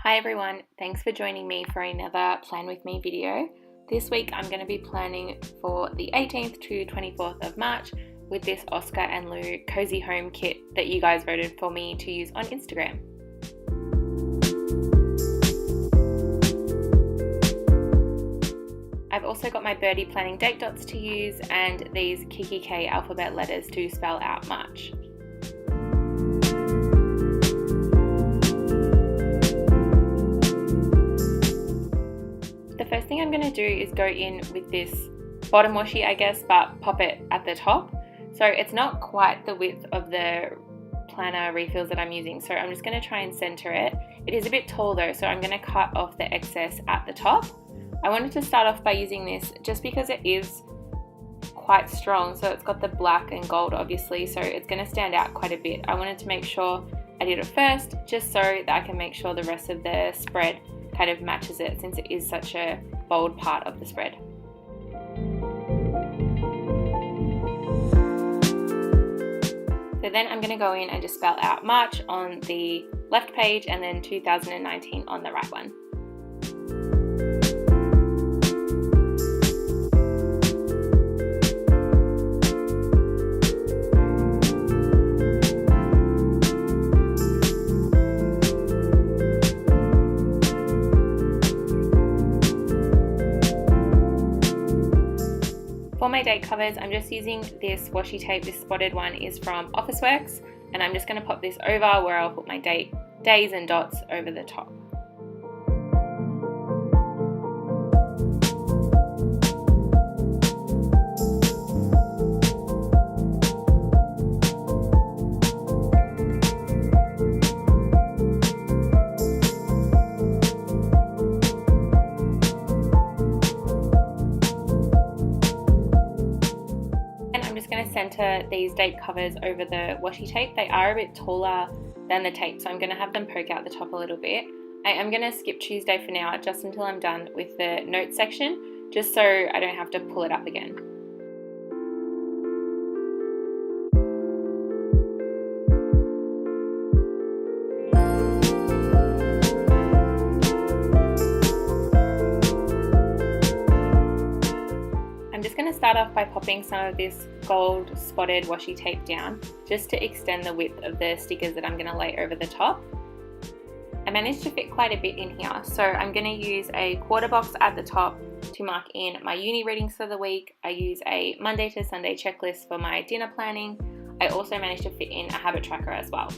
Hi everyone, thanks for joining me for another Plan With Me video. This week I'm going to be planning for the 18th to 24th of March with this Oscar and Lou Cozy Home kit that you guys voted for me to use on Instagram. I've also got my birdie planning date dots to use and these kikki.K alphabet letters to spell out March. The first thing I'm going to do is go in with this bottom washi, I guess, but pop it at the top. So it's not quite the width of the planner refills that I'm using, so I'm just going to try and center it. It is a bit tall though, so I'm going to cut off the excess at the top. I wanted to start off by using this just because it is quite strong, so it's got the black and gold obviously, so it's going to stand out quite a bit. I wanted to make sure I did it first just so that I can make sure the rest of the spread kind of matches it, since it is such a bold part of the spread. So then I'm going to go in and just spell out March on the left page and then 2019 on the right one. For my date covers, I'm just using this washi tape. This spotted one is from Officeworks, and I'm just going to pop this over where I'll put my days and dots over the top. Center these date covers over the washi tape. They are a bit taller than the tape, so I'm going to have them poke out the top a little bit. I am going to skip Tuesday for now, just until I'm done with the notes section, just so I don't have to pull it up again. I'm going to start off by popping some of this gold spotted washi tape down just to extend the width of the stickers that I'm going to lay over the top. I managed to fit quite a bit in here, so I'm going to use a quarter box at the top to mark in my uni readings for the week. I use a Monday to Sunday checklist for my dinner planning. I also managed to fit in a habit tracker as well.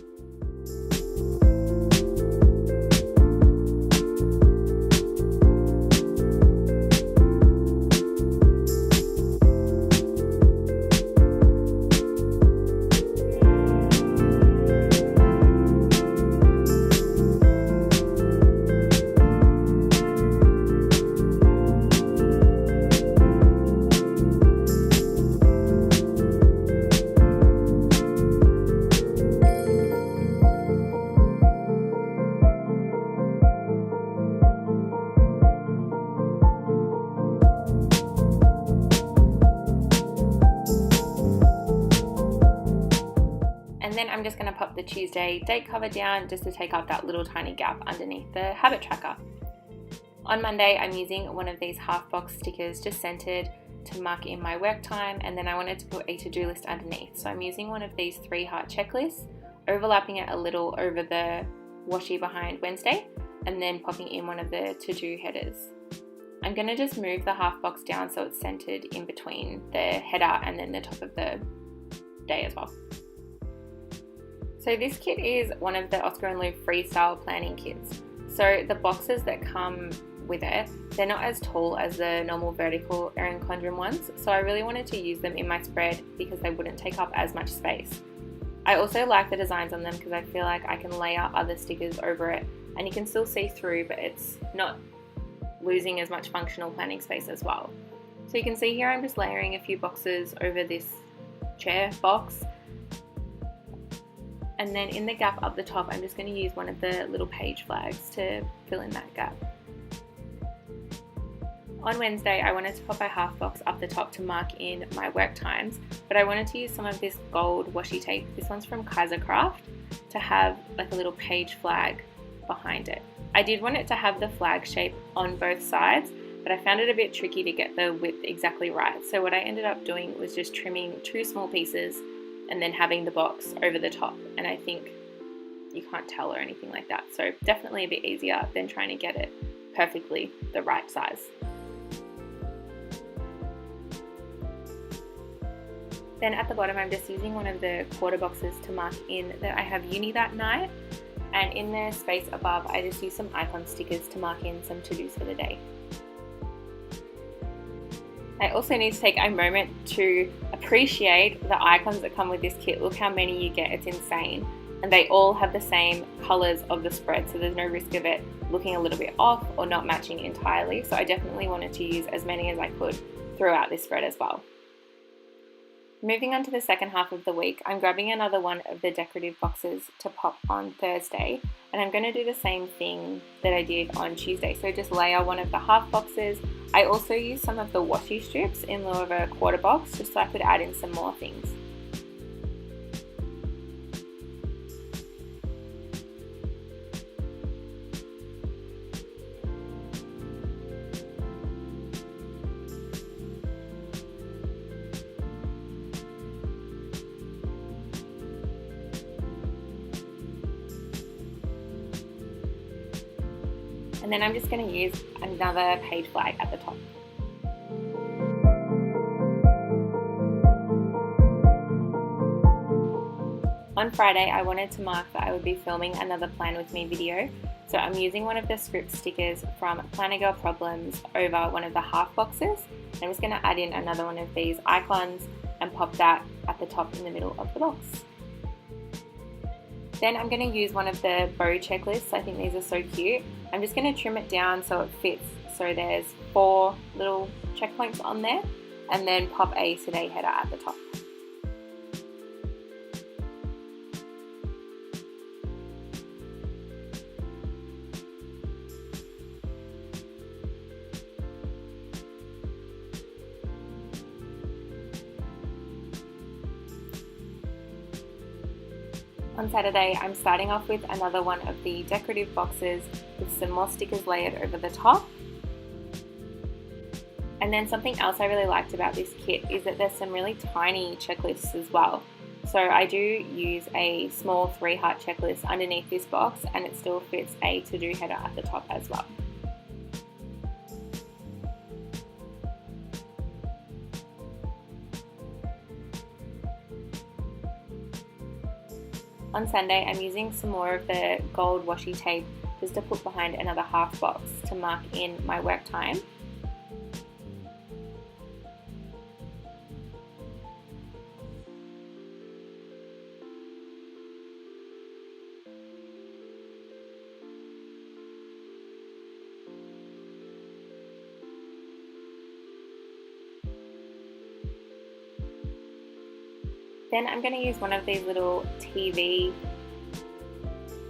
And then I'm just going to pop the Tuesday date cover down just to take up that little tiny gap underneath the habit tracker. On Monday, I'm using one of these half box stickers just centered to mark in my work time, and then I wanted to put a to-do list underneath. So I'm using one of these 3-heart checklists, overlapping it a little over the washi behind Wednesday, and then popping in one of the to-do headers. I'm going to just move the half box down so it's centered in between the header and then the top of the day as well. So this kit is one of the Oscar and Lou freestyle planning kits. So the boxes that come with it, they're not as tall as the normal vertical Erin Condren ones, so I really wanted to use them in my spread because they wouldn't take up as much space. I also like the designs on them because I feel like I can layer other stickers over it and you can still see through, but it's not losing as much functional planning space as well. So you can see here I'm just layering a few boxes over this chair box. And then in the gap up the top, I'm just going to use one of the little page flags to fill in that gap. On Wednesday, I wanted to pop a half box up the top to mark in my work times, but I wanted to use some of this gold washi tape. This one's from Kaiser Craft, to have like a little page flag behind it. I did want it to have the flag shape on both sides, but I found it a bit tricky to get the width exactly right. So what I ended up doing was just trimming 2 small pieces and then having the box over the top. And I think you can't tell or anything like that. So definitely a bit easier than trying to get it perfectly the right size. Then at the bottom, I'm just using one of the quarter boxes to mark in that I have uni that night. And in the space above, I just use some icon stickers to mark in some to-dos for the day. I also need to take a moment to appreciate the icons that come with this kit. Look how many you get, it's insane. And they all have the same colors of the spread, so there's no risk of it looking a little bit off or not matching entirely. So I definitely wanted to use as many as I could throughout this spread as well. Moving on to the second half of the week, I'm grabbing another one of the decorative boxes to pop on Thursday, and I'm going to do the same thing that I did on Tuesday. So just layer one of the half boxes. I also used some of the washi strips in lieu of a quarter box, just so I could add in some more things. And then I'm just going to use another page flag at the top. On Friday, I wanted to mark that I would be filming another Plan With Me video. So I'm using one of the script stickers from Planner Girl Problems over one of the half boxes. I'm just going to add in another one of these icons and pop that at the top in the middle of the box. Then I'm going to use one of the bow checklists. I think these are so cute. I'm just going to trim it down so it fits. So there's 4 little checkpoints on there, and then pop a today header at the top. On Saturday, I'm starting off with another one of the decorative boxes with some more stickers layered over the top. And then something else I really liked about this kit is that there's some really tiny checklists as well. So I do use a small 3-heart checklist underneath this box, and it still fits a to-do header at the top as well. On Sunday, I'm using some more of the gold washi tape just to put behind another half box to mark in my work time. Then I'm going to use one of these little TV,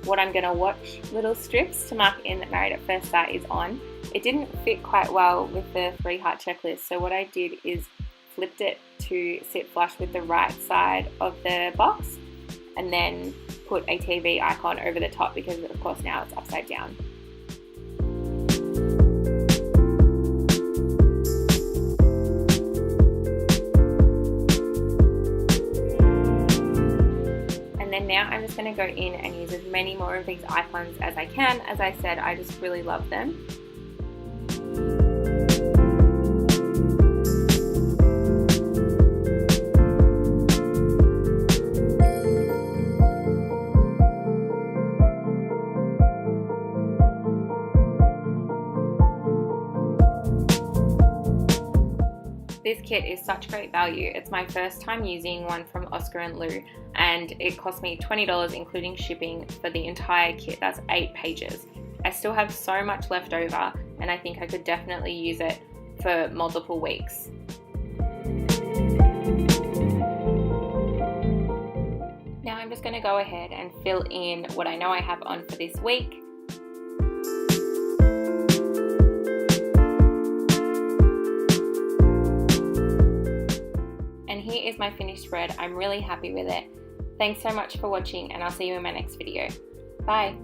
what I'm going to watch little strips to mark in that Married at First Sight is on. It didn't fit quite well with the 3-heart checklist, so what I did is flipped it to sit flush with the right side of the box, and then put a TV icon over the top because of course now it's upside down. And now I'm just going to go in and use as many more of these icons as I can. As I said, I just really love them. This kit is such great value. It's my first time using one from Oscar & Lou, and it cost me $20 including shipping for the entire kit. That's 8 pages. I still have so much left over, and I think I could definitely use it for multiple weeks. Now I'm just going to go ahead and fill in what I know I have on for this week. Here is my finished spread. I'm really happy with it. Thanks so much for watching, and I'll see you in my next video. Bye.